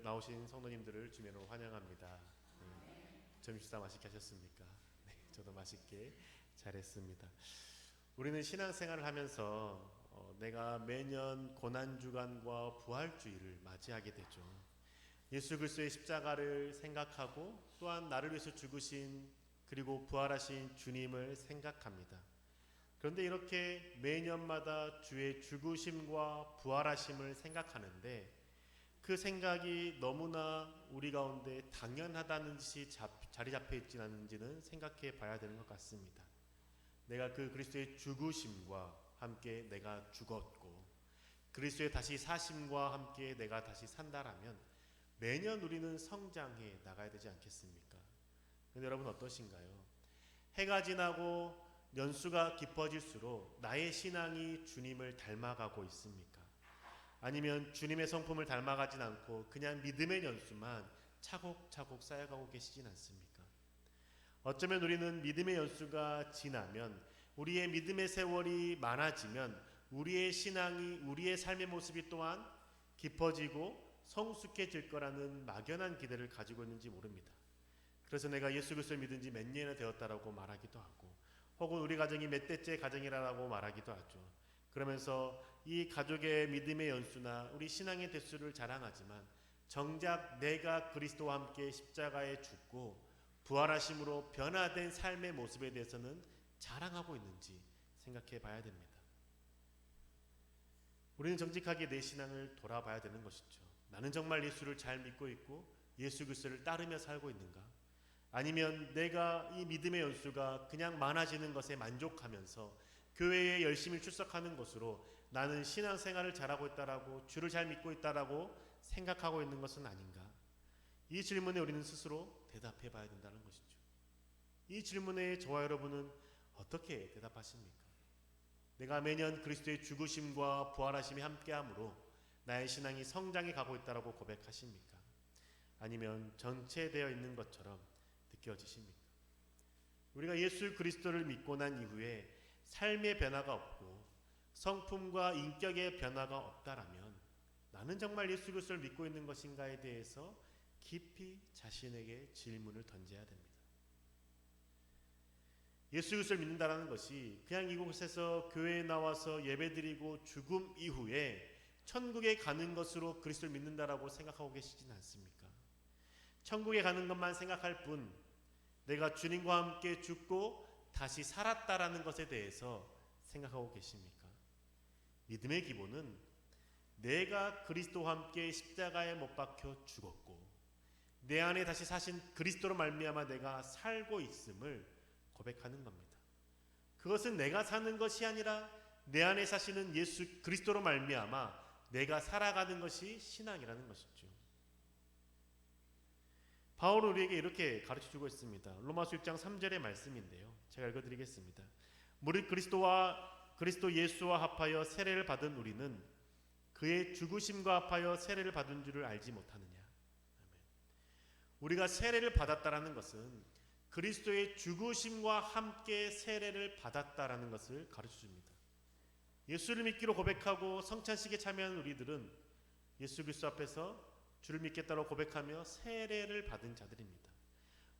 나오신 성도님들을 주면으로 환영합니다. 점심식사 맛있게 하셨습니까? 네, 저도 맛있게 잘했습니다. 우리는 신앙생활을 하면서 내가 매년 고난주간과 부활주일을 맞이하게 되죠. 예수 그리스도의 십자가를 생각하고 또한 나를 위해서 죽으신 그리고 부활하신 주님을 생각합니다. 그런데 이렇게 매년마다 주의 죽으심과 부활하심을 생각하는데 그 생각이 너무나 우리 가운데 당연하다는 듯이 자리 잡혀 있지 않은지는 생각해 봐야 되는 것 같습니다. 내가 그 그리스도의 죽으심과 함께 내가 죽었고 그리스도의 다시 사심과 함께 내가 다시 산다라면 매년 우리는 성장해 나가야 되지 않겠습니까? 그런데 여러분 어떠신가요? 해가 지나고 연수가 깊어질수록 나의 신앙이 주님을 닮아가고 있습니까? 아니면 주님의 성품을 닮아가진 않고 그냥 믿음의 연수만 차곡차곡 쌓여가고 계시진 않습니까? 어쩌면 우리는 믿음의 연수가 지나면 우리의 믿음의 세월이 많아지면 우리의 신앙이 우리의 삶의 모습이 또한 깊어지고 성숙해질 거라는 막연한 기대를 가지고 있는지 모릅니다. 그래서 내가 예수 그리스도를 믿은 지 몇 년이나 되었다라고 말하기도 하고 혹은 우리 가정이 몇 대째 가정이라고 말하기도 하죠. 그러면서 이 가족의 믿음의 연수나 우리 신앙의 대수를 자랑하지만 정작 내가 그리스도와 함께 십자가에 죽고 부활하심으로 변화된 삶의 모습에 대해서는 자랑하고 있는지 생각해 봐야 됩니다. 우리는 정직하게 내 신앙을 돌아봐야 되는 것이죠. 나는 정말 예수를 잘 믿고 있고 예수 그리스도를 따르며 살고 있는가? 아니면 내가 이 믿음의 연수가 그냥 많아지는 것에 만족하면서 교회에 열심히 출석하는 것으로 나는 신앙생활을 잘하고 있다라고 주를 잘 믿고 있다라고 생각하고 있는 것은 아닌가? 이 질문에 우리는 스스로 대답해 봐야 된다는 것이죠. 이 질문에 저와 여러분은 어떻게 대답하십니까? 내가 매년 그리스도의 죽으심과 부활하심이 함께함으로 나의 신앙이 성장해 가고 있다라고 고백하십니까? 아니면 정체되어 있는 것처럼 느껴지십니까? 우리가 예수 그리스도를 믿고 난 이후에 삶의 변화가 없고 성품과 인격의 변화가 없다라면 나는 정말 예수 그리스도를 믿고 있는 것인가에 대해서 깊이 자신에게 질문을 던져야 됩니다. 예수 그리스도를 믿는다라는 것이 그냥 이곳에서 교회에 나와서 예배드리고 죽음 이후에 천국에 가는 것으로 그리스도를 믿는다라고 생각하고 계시진 않습니까? 천국에 가는 것만 생각할 뿐 내가 주님과 함께 죽고 다시 살았다라는 것에 대해서 생각하고 계십니까? 믿음의 기본은 내가 그리스도와 함께 십자가에 못 박혀 죽었고 내 안에 다시 사신 그리스도로 말미암아 내가 살고 있음을 고백하는 겁니다. 그것은 내가 사는 것이 아니라 내 안에 사시는 예수 그리스도로 말미암아 내가 살아가는 것이 신앙이라는 것이죠. 바울은 우리에게 이렇게 가르쳐주고 있습니다. 로마서 6장 3절의 말씀인데요. 제가 읽어드리겠습니다. 무릇 그리스도 예수와 합하여 세례를 받은 우리는 그의 죽으심과 합하여 세례를 받은 줄을 알지 못하느냐. 아멘. 우리가 세례를 받았다라는 것은 그리스도의 죽으심과 함께 세례를 받았다라는 것을 가르쳐줍니다. 예수를 믿기로 고백하고 성찬식에 참여하는 우리들은 예수 그리스도 앞에서 주를 믿겠다고 고백하며 세례를 받은 자들입니다.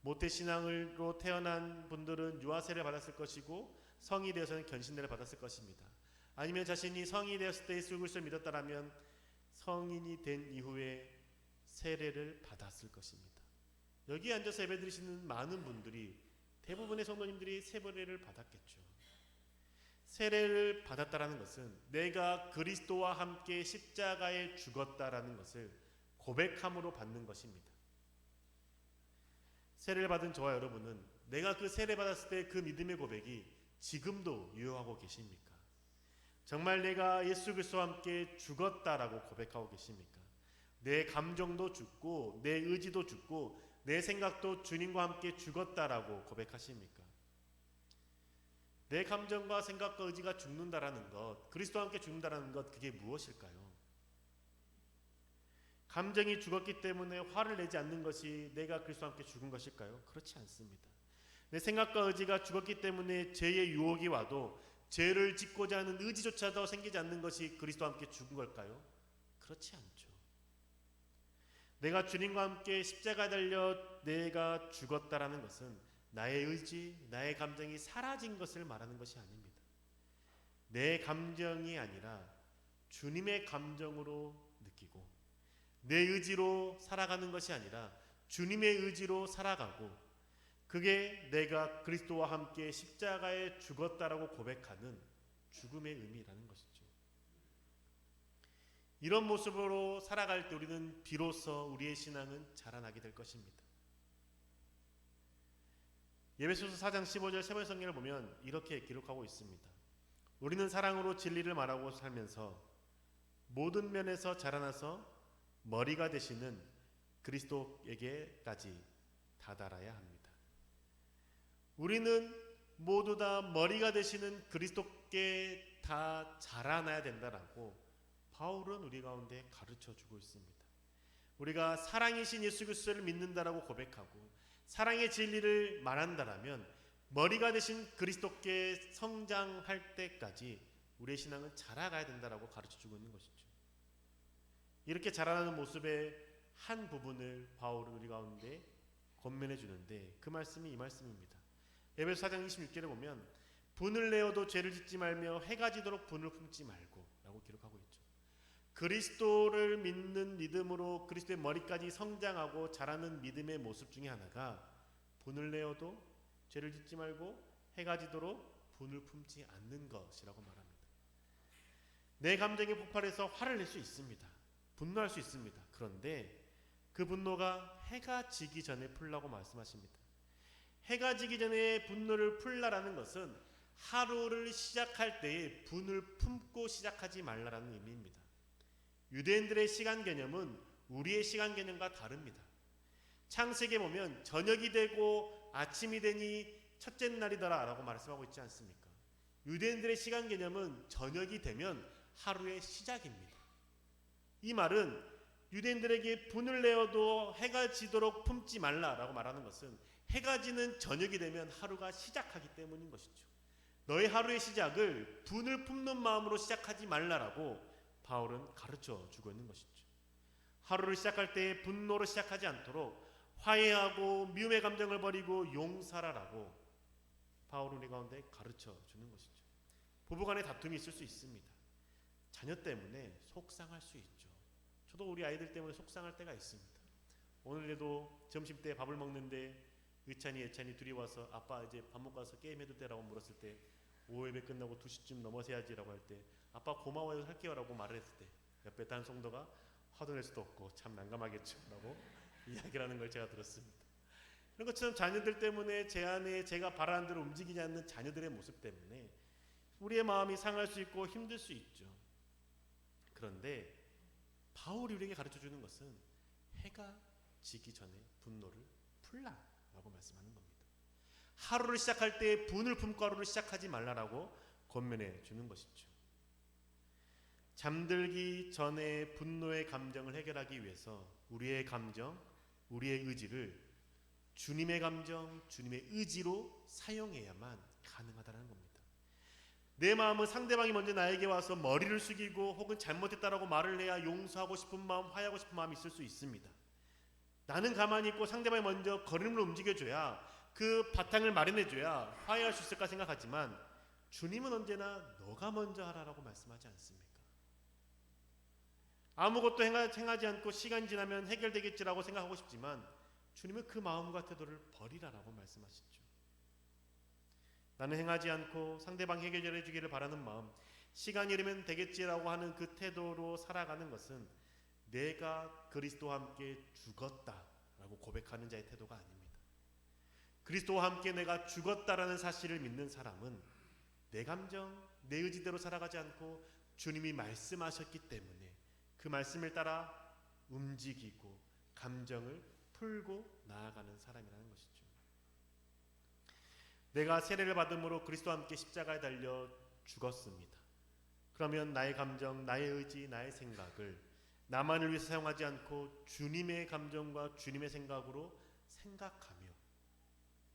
모태신앙으로 태어난 분들은 유아세례를 받았을 것이고 성이 되어서는 견신례를 받았을 것입니다. 아니면 자신이 성이 되었을 때 예수 그리스도를 믿었다라면 성인이 된 이후에 세례를 받았을 것입니다. 여기 앉아서 예배드리시는 많은 분들이 대부분의 성도님들이 세례를 받았겠죠. 세례를 받았다라는 것은 내가 그리스도와 함께 십자가에 죽었다라는 것을 고백함으로 받는 것입니다. 세례를 받은 저와 여러분은 내가 그 세례 받았을 때 그 믿음의 고백이 지금도 유효하고 계십니까? 정말 내가 예수 그리스도와 함께 죽었다라고 고백하고 계십니까? 내 감정도 죽고 내 의지도 죽고 내 생각도 주님과 함께 죽었다라고 고백하십니까? 내 감정과 생각과 의지가 죽는다라는 것, 그리스도와 함께 죽는다라는 것, 그게 무엇일까요? 감정이 죽었기 때문에 화를 내지 않는 것이 내가 그리스도와 함께 죽은 것일까요? 그렇지 않습니다. 내 생각과 의지가 죽었기 때문에 죄의 유혹이 와도 죄를 짓고자 하는 의지조차도 생기지 않는 것이 그리스도와 함께 죽은 걸까요? 그렇지 않죠. 내가 주님과 함께 십자가 달려 내가 죽었다라는 것은 나의 의지, 나의 감정이 사라진 것을 말하는 것이 아닙니다. 내 감정이 아니라 주님의 감정으로 느끼고 내 의지로 살아가는 것이 아니라 주님의 의지로 살아가고, 그게 내가 그리스도와 함께 십자가에 죽었다라고 고백하는 죽음의 의미라는 것이죠. 이런 모습으로 살아갈 때 우리는 비로소 우리의 신앙은 자라나게 될 것입니다. 에베소서 4장 15절 세 번째 성경을 보면 이렇게 기록하고 있습니다. 우리는 사랑으로 진리를 말하고 살면서 모든 면에서 자라나서 머리가 되시는 그리스도에게까지 다다라야 합니다. 우리는 모두 다 머리가 되시는 그리스도께 다 자라나야 된다라고 바울은 우리 가운데 가르쳐주고 있습니다. 우리가 사랑이신 예수 그리스도를 믿는다라고 고백하고 사랑의 진리를 말한다라면 머리가 되신 그리스도께 성장할 때까지 우리의 신앙은 자라가야 된다라고 가르쳐주고 있는 것이죠. 이렇게 자라나는 모습의 한 부분을 바울은 우리 가운데 권면해 주는데, 그 말씀이 이 말씀입니다. 에베소 4장 26절에 보면 분을 내어도 죄를 짓지 말며 해가 지도록 분을 품지 말고 라고 기록하고 있죠. 그리스도를 믿는 믿음으로 그리스도의 머리까지 성장하고 자라는 믿음의 모습 중에 하나가 분을 내어도 죄를 짓지 말고 해가 지도록 분을 품지 않는 것이라고 말합니다. 내 감정이 폭발해서 화를 낼 수 있습니다. 분노할 수 있습니다. 그런데 그 분노가 해가 지기 전에 풀라고 말씀하십니다. 해가 지기 전에 분노를 풀라라는 것은 하루를 시작할 때에 분을 품고 시작하지 말라라는 의미입니다. 유대인들의 시간 개념은 우리의 시간 개념과 다릅니다. 창세기에 보면 저녁이 되고 아침이 되니 첫째 날이더라 라고 말씀하고 있지 않습니까? 유대인들의 시간 개념은 저녁이 되면 하루의 시작입니다. 이 말은 유대인들에게 분을 내어도 해가 지도록 품지 말라라고 말하는 것은 해가 지는 저녁이 되면 하루가 시작하기 때문인 것이죠. 너의 하루의 시작을 분을 품는 마음으로 시작하지 말라라고 바울은 가르쳐 주고 있는 것이죠. 하루를 시작할 때 분노로 시작하지 않도록 화해하고 미움의 감정을 버리고 용서하라고 바울은 우리 가운데 가르쳐 주는 것이죠. 부부간의 다툼이 있을 수 있습니다. 자녀 때문에 속상할 수 있죠. 저도 우리 아이들 때문에 속상할 때가 있습니다. 오늘에도 점심 때 밥을 먹는데 의찬이, 예찬이 둘이 와서 아빠 이제 밥 먹고 와서 게임해도 돼라고 물었을 때 오후 예배 끝나고 2시쯤 넘어서 해야지라고 할 때 아빠 고마워요 할게요 라고 말을 했을 때 옆에 딴 성도가 화도 낼 수도 없고 참 난감하겠죠 라고 이야기를 하는 걸 제가 들었습니다. 그런 것처럼 자녀들 때문에 제 안에 제가 바라는 대로 움직이지 않는 자녀들의 모습 때문에 우리의 마음이 상할 수 있고 힘들 수 있죠. 그런데 바울이 우리에게 가르쳐주는 것은 해가 지기 전에 분노를 풀라라고 말씀하는 겁니다. 하루를 시작할 때 분을 품고 하루를 시작하지 말라라고 권면해 주는 것이죠. 잠들기 전에 분노의 감정을 해결하기 위해서 우리의 감정, 우리의 의지를 주님의 감정, 주님의 의지로 사용해야만 가능하다는 겁니다. 내 마음은 상대방이 먼저 나에게 와서 머리를 숙이고 혹은 잘못했다라고 말을 해야 용서하고 싶은 마음, 화해하고 싶은 마음이 있을 수 있습니다. 나는 가만히 있고 상대방이 먼저 걸음으로 움직여줘야, 그 바탕을 마련해줘야 화해할 수 있을까 생각하지만 주님은 언제나 너가 먼저 하라라고 말씀하지 않습니까? 아무것도 행하지 않고 시간이 지나면 해결되겠지라고 생각하고 싶지만 주님은 그 마음과 태도를 버리라라고 말씀하시죠. 나는 행하지 않고 상대방 해결해 주기를 바라는 마음, 시간이 흐르면 되겠지라고 하는 그 태도로 살아가는 것은 내가 그리스도와 함께 죽었다라고 고백하는 자의 태도가 아닙니다. 그리스도와 함께 내가 죽었다라는 사실을 믿는 사람은 내 감정, 내 의지대로 살아가지 않고 주님이 말씀하셨기 때문에 그 말씀을 따라 움직이고 감정을 풀고 나아가는 사람이라는 것이죠. 내가 세례를 받음으로 그리스도와 함께 십자가에 달려 죽었습니다. 그러면 나의 감정, 나의 의지, 나의 생각을 나만을 위해서 사용하지 않고 주님의 감정과 주님의 생각으로 생각하며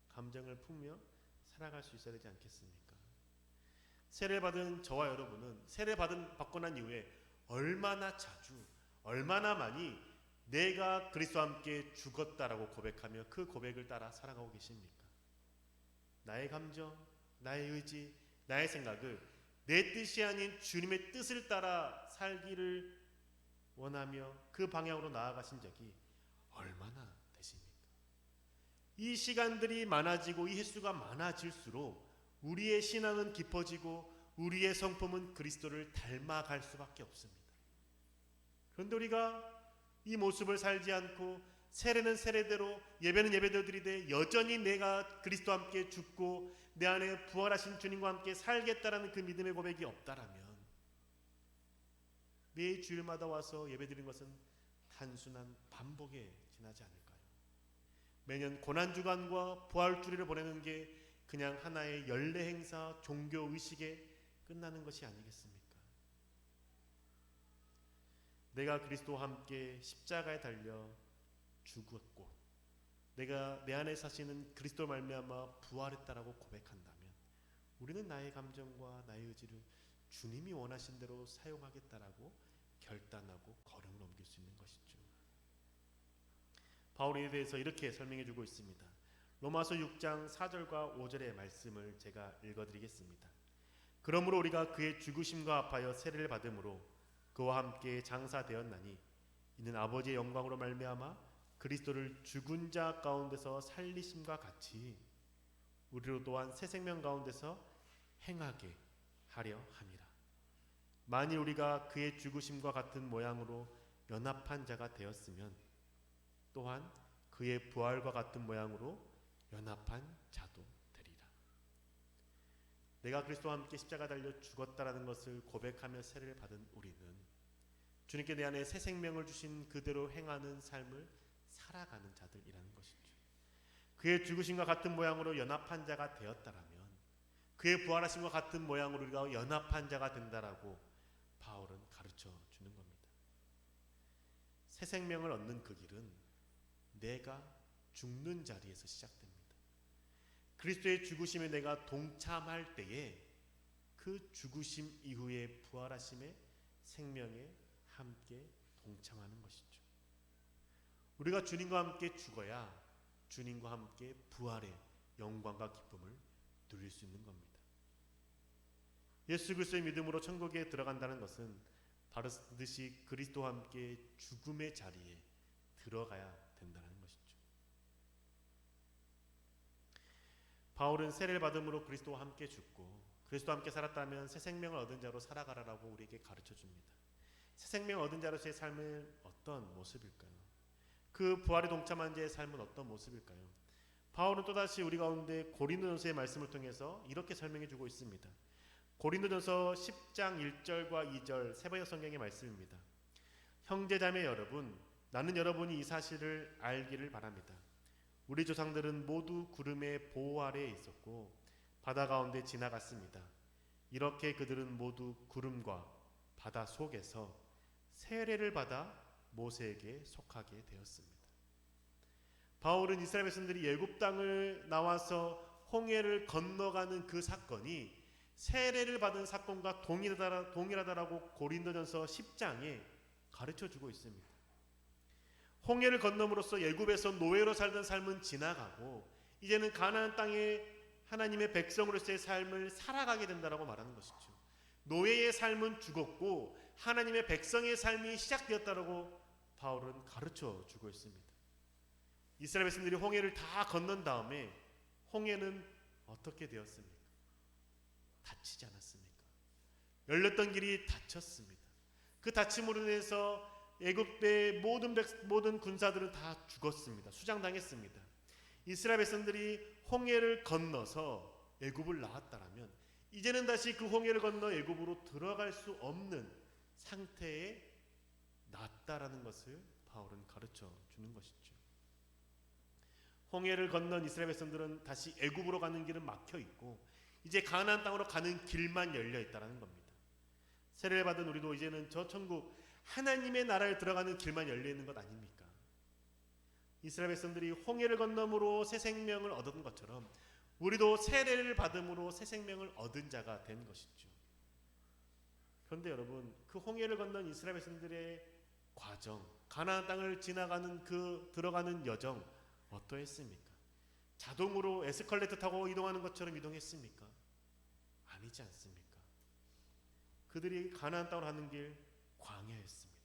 감정을 품며 살아갈 수 있어야 되지 않겠습니까? 세례를 받은 저와 여러분은 세례 받고 난 이후에 얼마나 자주, 얼마나 많이 내가 그리스도와 함께 죽었다라고 고백하며 그 고백을 따라 살아가고 계십니까? 나의 감정, 나의 의지, 나의 생각을 내 뜻이 아닌 주님의 뜻을 따라 살기를 원하며 그 방향으로 나아가신 적이 얼마나 되십니까? 이 시간들이 많아지고 이 횟수가 많아질수록 우리의 신앙은 깊어지고 우리의 성품은 그리스도를 닮아갈 수밖에 없습니다. 그런데 우리가 이 모습을 살지 않고 세례는 세례대로 예배는 예배대로 드리되 여전히 내가 그리스도와 함께 죽고 내 안에 부활하신 주님과 함께 살겠다라는 그 믿음의 고백이 없다라면 매일 주일마다 와서 예배드리는 것은 단순한 반복에 지나지 않을까요? 매년 고난주간과 부활주일을 보내는 게 그냥 하나의 연례 행사, 종교 의식에 끝나는 것이 아니겠습니까? 내가 그리스도와 함께 십자가에 달려 죽었고 내가 내 안에 사시는 그리스도 말미암아 부활했다라고 고백한다면 우리는 나의 감정과 나의 의지를 주님이 원하신 대로 사용하겠다라고 결단하고 걸음을 옮길 수 있는 것이죠. 바울에 대해서 이렇게 설명해 주고 있습니다. 로마서 6장 4절과 5절의 말씀을 제가 읽어드리겠습니다. 그러므로 우리가 그의 죽으심과 합하여 세례를 받음으로 그와 함께 장사되었나니 이는 아버지의 영광으로 말미암아 그리스도를 죽은 자 가운데서 살리심과 같이 우리로 또한 새 생명 가운데서 행하게 하려 함이라. 만일 우리가 그의 죽으심과 같은 모양으로 연합한 자가 되었으면 또한 그의 부활과 같은 모양으로 연합한 자도 되리라. 내가 그리스도와 함께 십자가 달려 죽었다라는 것을 고백하며 세례를 받은 우리는 주님께 내 안에 새 생명을 주신 그대로 행하는 삶을 살아가는 자들이라는 것이죠. 그의 죽으심과 같은 모양으로 연합한 자가 되었다라면 그의 부활하심과 같은 모양으로 우리가 연합한 자가 된다라고 바울은 가르쳐 주는 겁니다. 새 생명을 얻는 그 길은 내가 죽는 자리에서 시작됩니다. 그리스도의 죽으심에 내가 동참할 때에 그 죽으심 이후의 부활하심의 생명에 함께 동참하는 것이죠. 우리가 주님과 함께 죽어야 주님과 함께 부활의 영광과 기쁨을 누릴 수 있는 겁니다. 예수 그리스도의 믿음으로 천국에 들어간다는 것은 바르듯이 그리스도와 함께 죽음의 자리에 들어가야 된다는 것이죠. 바울은 세례를 받음으로 그리스도와 함께 죽고 그리스도와 함께 살았다면 새 생명을 얻은 자로 살아가라라고 우리에게 가르쳐 줍니다. 새 생명을 얻은 자로서의 삶은 어떤 모습일까요? 그 부활에 동참한 자의 삶은 어떤 모습일까요? 바울은 또다시 우리 가운데 고린도전서의 말씀을 통해서 이렇게 설명해 주고 있습니다. 고린도전서 10장 1절과 2절 세번역 성경의 말씀입니다. 형제자매 여러분, 나는 여러분이 이 사실을 알기를 바랍니다. 우리 조상들은 모두 구름의 보호 아래에 있었고 바다 가운데 지나갔습니다. 이렇게 그들은 모두 구름과 바다 속에서 세례를 받아 모세에게 속하게 되었습니다. 바울은 이스라엘 백성들이 애굽 땅을 나와서 홍해를 건너가는 그 사건이 세례를 받은 사건과 동일하다라고 고린도전서 10장에 가르쳐주고 있습니다. 홍해를 건너므로써 애굽에서 노예로 살던 삶은 지나가고 이제는 가나안 땅에 하나님의 백성으로서의 삶을 살아가게 된다라고 말하는 것이죠. 노예의 삶은 죽었고 하나님의 백성의 삶이 시작되었다라고 바울은 가르쳐주고 있습니다. 이스라엘 백성들이 홍해를 다 건넌 다음에 홍해는 어떻게 되었습니까? 닫히지 않았습니까? 열렸던 길이 닫혔습니다. 그 닫힘으로 인해서 애굽의 모든 군사들은 다 죽었습니다. 수장당했습니다. 이스라엘 백성들이 홍해를 건너서 애굽을 나왔다라면 이제는 다시 그 홍해를 건너 애굽으로 들어갈 수 없는 상태에 났다라는 것을 바울은 가르쳐 주는 것이죠. 홍해를 건넌 이스라엘 백성들은 다시 애굽으로 가는 길은 막혀 있고 이제 가나안 땅으로 가는 길만 열려 있다라는 겁니다. 세례를 받은 우리도 이제는 저 천국 하나님의 나라에 들어가는 길만 열려 있는 것 아닙니까? 이스라엘 백성들이 홍해를 건너므로 새 생명을 얻은 것처럼 우리도 세례를 받음으로 새 생명을 얻은 자가 된 것이죠. 그런데 여러분, 그 홍해를 건넌 이스라엘 백성들의 과정, 가나안 땅을 지나가는 들어가는 여정 어떠했습니까? 자동으로 에스컬레이터 타고 이동하는 것처럼 이동했습니까? 아니지 않습니까? 그들이 가나안 땅으로 가는 길 광야였습니다.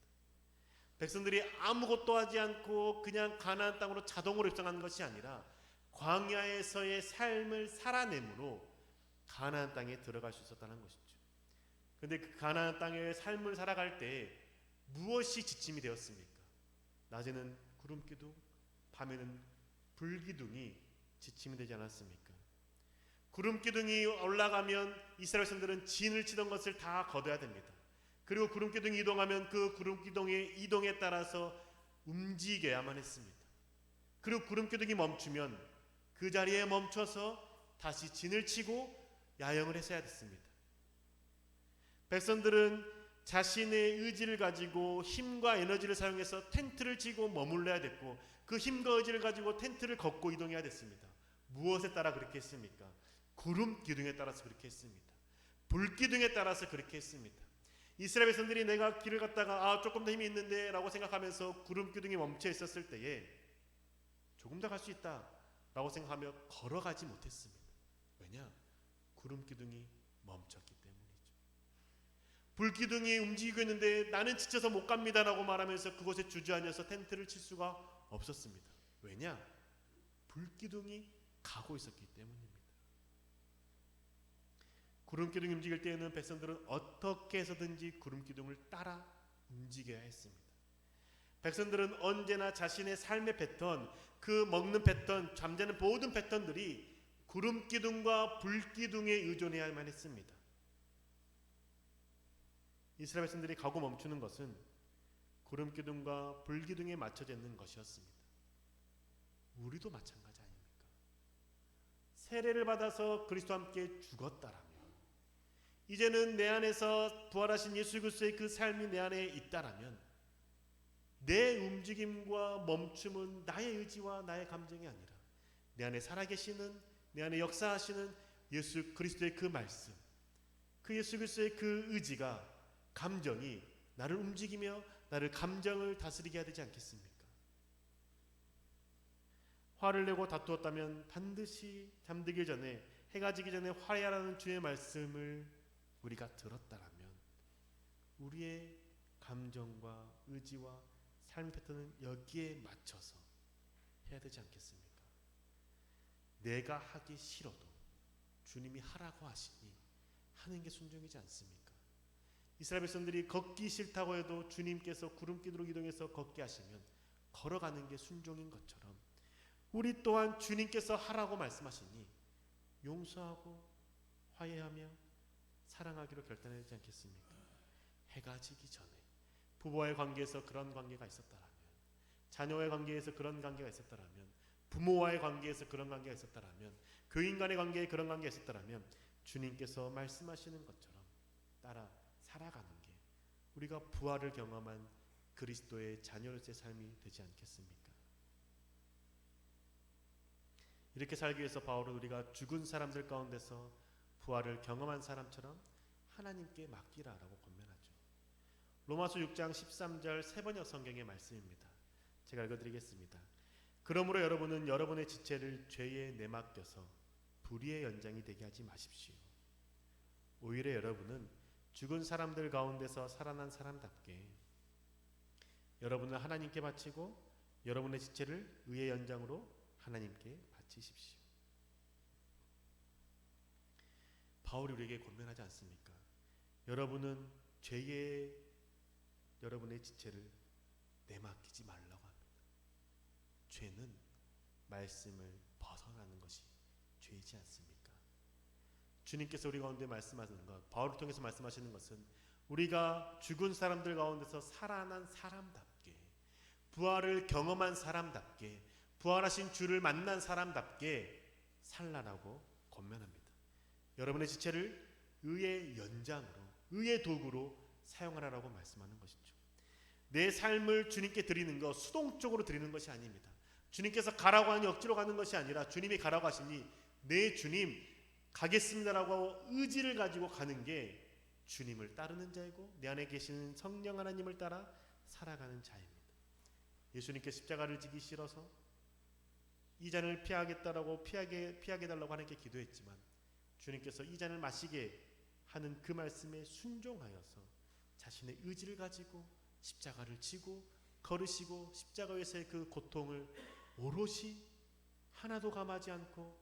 백성들이 아무것도 하지 않고 그냥 가나안 땅으로 자동으로 입성한 것이 아니라 광야에서의 삶을 살아내므로 가나안 땅에 들어갈 수 있었다는 것이죠. 그런데 그 가나안 땅의 삶을 살아갈 때 무엇이 지침이 되었습니까? 낮에는 구름기둥, 밤에는 불기둥이 지침이 되지 않았습니까? 구름기둥이 올라가면 이스라엘 백성들은 진을 치던 것을 다 거둬야 됩니다. 그리고 구름기둥이 이동하면 그 구름기둥의 이동에 따라서 움직여야만 했습니다. 그리고 구름기둥이 멈추면 그 자리에 멈춰서 다시 진을 치고 야영을 했어야 됐습니다. 백성들은 자신의 의지를 가지고 힘과 에너지를 사용해서 텐트를 치고 머물러야 됐고 그 힘과 의지를 가지고 텐트를 걷고 이동해야 됐습니다. 무엇에 따라 그렇게 했습니까? 구름 기둥에 따라서 그렇게 했습니다. 불 기둥에 따라서 그렇게 했습니다. 이스라엘 백성들이 내가 길을 갔다가 조금 더 힘이 있는데 라고 생각하면서 구름 기둥이 멈춰 있었을 때에 조금 더 갈 수 있다 라고 생각하며 걸어가지 못했습니다. 왜냐? 구름 기둥이 멈췄기 때문이죠. 불 기둥이 움직이고 있는데 나는 지쳐서 못 갑니다 라고 말하면서 그곳에 주저앉아서 텐트를 칠 수가 없었습니다. 왜냐? 불 기둥이 가고 있었기 때문입니다. 구름기둥이 움직일 때에는 백성들은 어떻게 해서든지 구름기둥을 따라 움직여야 했습니다. 백성들은 언제나 자신의 삶의 패턴, 그 먹는 패턴, 잠자는 모든 패턴들이 구름기둥과 불기둥에 의존해야만 했습니다. 이스라엘 백성들이 가고 멈추는 것은 구름기둥과 불기둥에 맞춰져 있는 것이었습니다. 우리도 마찬가지 아닙니까? 세례를 받아서 그리스도와 함께 죽었다라면 이제는 내 안에서 부활하신 예수 그리스도의 그 삶이 내 안에 있다라면 내 움직임과 멈춤은 나의 의지와 나의 감정이 아니라 내 안에 살아계시는, 내 안에 역사하시는 예수 그리스도의 그 말씀, 그 예수 그리스도의 그 의지가, 감정이 나를 움직이며 나를 감정을 다스리게 해야 되지 않겠습니까? 화를 내고 다투었다면 반드시 잠들기 전에, 해가 지기 전에 화해하라는 주의 말씀을 우리가 들었다라면 우리의 감정과 의지와 삶의 패턴은 여기에 맞춰서 해야 되지 않겠습니까? 내가 하기 싫어도 주님이 하라고 하시니 하는 게 순종이지 않습니까? 이스라엘 백성들이 걷기 싫다고 해도 주님께서 구름기둥으로 이동해서 걷게 하시면 걸어가는 게 순종인 것처럼 우리 또한 주님께서 하라고 말씀하시니 용서하고 화해하며 사랑하기로 결단해야 되지 않겠습니까? 해가 지기 전에 부부와의 관계에서 그런 관계가 있었다라면, 자녀와의 관계에서 그런 관계가 있었다라면, 부모와의 관계에서 그런 관계가 있었다라면, 교인 간의 관계에 그런 관계가 있었다라면 주님께서 말씀하시는 것처럼 따라 살아가는 게 우리가 부활을 경험한 그리스도의 자녀로서의 삶이 되지 않겠습니까? 이렇게 살기 위해서 바울은 우리가 죽은 사람들 가운데서 부활을 경험한 사람처럼 하나님께 맡기라라고 권면하죠. 로마서 6장 13절 세 번역 성경의 말씀입니다. 제가 읽어드리겠습니다. 그러므로 여러분은 여러분의 지체를 죄에 내맡겨서 불의의 연장이 되게 하지 마십시오. 오히려 여러분은 죽은 사람들 가운데서 살아난 사람답게 여러분을 하나님께 바치고 여러분의 지체를 의의 연장으로 하나님께 바치십시오. 바울이 우리에게 권면하지 않습니까? 여러분은 죄에 여러분의 지체를 내맡기지 말라고 합니다. 죄는 말씀을 벗어나는 것이 죄이지 않습니까? 주님께서 우리 가운데 말씀하시는 것, 바울을 통해서 말씀하시는 것은 우리가 죽은 사람들 가운데서 살아난 사람답게, 부활을 경험한 사람답게, 부활하신 주를 만난 사람답게 살라라고 권면합니다. 여러분의 지체를 의의 연장으로, 의의 도구로 사용하라라고 말씀하는 것이죠. 내 삶을 주님께 드리는 것, 수동적으로 드리는 것이 아닙니다. 주님께서 가라고 하니 억지로 가는 것이 아니라 주님이 가라고 하시니 네 주님 가겠습니다라고 의지를 가지고 가는 게 주님을 따르는 자이고 내 안에 계시는 성령 하나님을 따라 살아가는 자입니다. 예수님께 십자가를 지기 싫어서 이 잔을 피하겠다라고 피하게 달라고 하나님께 기도했지만 주님께서 이 잔을 마시게 하는 그 말씀에 순종하여서 자신의 의지를 가지고 십자가를 지고 걸으시고 십자가에서의 그 고통을 오롯이 하나도 감하지 않고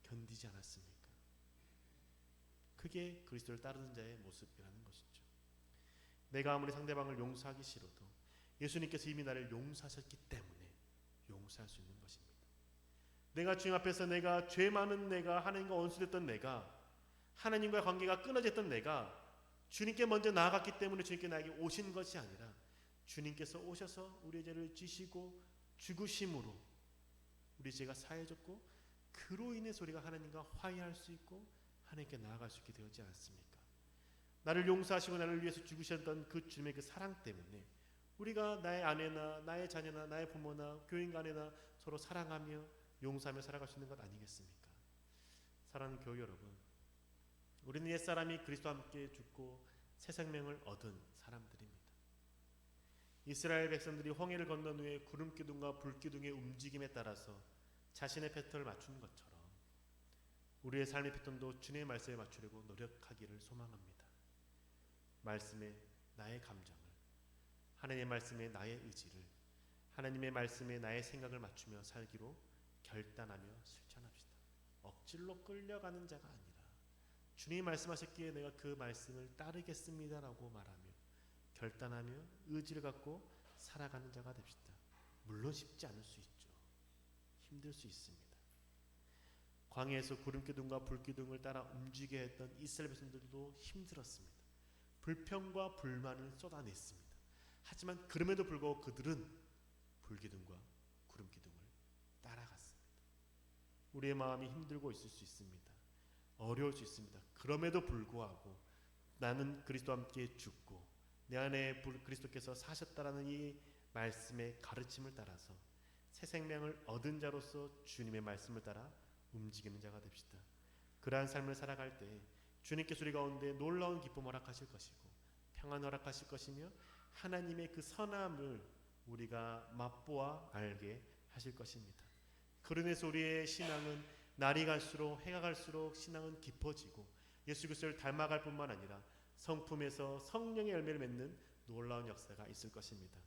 견디지 않았습니까? 그게 그리스도를 따르는 자의 모습이라는 것이죠. 내가 아무리 상대방을 용서하기 싫어도 예수님께서 이미 나를 용서하셨기 때문에 용서할 수 있는 것입니다. 내가 주님 앞에서 내가 죄 많은 내가 하나님과 원수됐던 내가 하나님과의 관계가 끊어졌던 내가 주님께 먼저 나아갔기 때문에 주님께 나에게 오신 것이 아니라 주님께서 오셔서 우리의 죄를 지시고 죽으심으로 우리 죄가 사해졌고 그로 인해서 우리가 하나님과 화해할 수 있고 하나님께 나아갈 수 있게 되었지 않습니까? 나를 용서하시고 나를 위해서 죽으셨던 그 주님의 그 사랑 때문에 우리가 나의 아내나 나의 자녀나 나의 부모나 교인 간에나 서로 사랑하며 용서하며 살아갈 수 있는 것 아니겠습니까? 사랑하는 교회 여러분, 우리는 옛사람이 그리스도와 함께 죽고 새 생명을 얻은 사람들입니다. 이스라엘 백성들이 홍해를 건넌 후에 구름기둥과 불기둥의 움직임에 따라서 자신의 패턴을 맞춘 것처럼 우리의 삶의 패턴도 주님의 말씀에 맞추려고 노력하기를 소망합니다. 말씀에 나의 감정을, 하나님의 말씀에 나의 의지를, 하나님의 말씀에 나의 생각을 맞추며 살기로 결단하며 실천합시다. 억지로 끌려가는 자가 아니라 주님이 말씀하셨기에 내가 그 말씀을 따르겠습니다라고 말하며 결단하며 의지를 갖고 살아가는 자가 됩시다. 물론 쉽지 않을 수 있죠. 힘들 수 있습니다. 광야에서 구름기둥과 불기둥을 따라 움직여야 했던 이스라엘 백성들도 힘들었습니다. 불평과 불만을 쏟아냈습니다. 하지만 그럼에도 불구하고 그들은 불기둥과 구름기둥을 따라갔습니다. 우리의 마음이 힘들고 있을 수 있습니다. 어려울 수 있습니다. 그럼에도 불구하고 나는 그리스도와 함께 죽고 내 안에 그리스도께서 사셨다라는 이 말씀의 가르침을 따라서 새 생명을 얻은 자로서 주님의 말씀을 따라 움직이는 자가 됩시다. 그러한 삶을 살아갈 때 주님께서 우리 가운데 놀라운 기쁨 허락하실 것이고 평안 허락하실 것이며 하나님의 그 선함을 우리가 맛보아 알게 하실 것입니다. 그로 인해서 우리의 신앙은 날이 갈수록 해가 갈수록 신앙은 깊어지고 예수 그리스도를 닮아갈 뿐만 아니라 성품에서 성령의 열매를 맺는 놀라운 역사가 있을 것입니다.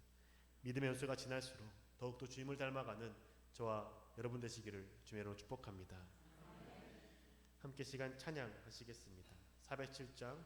믿음의 연수가 지날수록 더욱더 주님을 닮아가는 저와 여러분 되시기를 주의 이름으로 축복합니다. 함께 시간 찬양하시겠습니다. 407장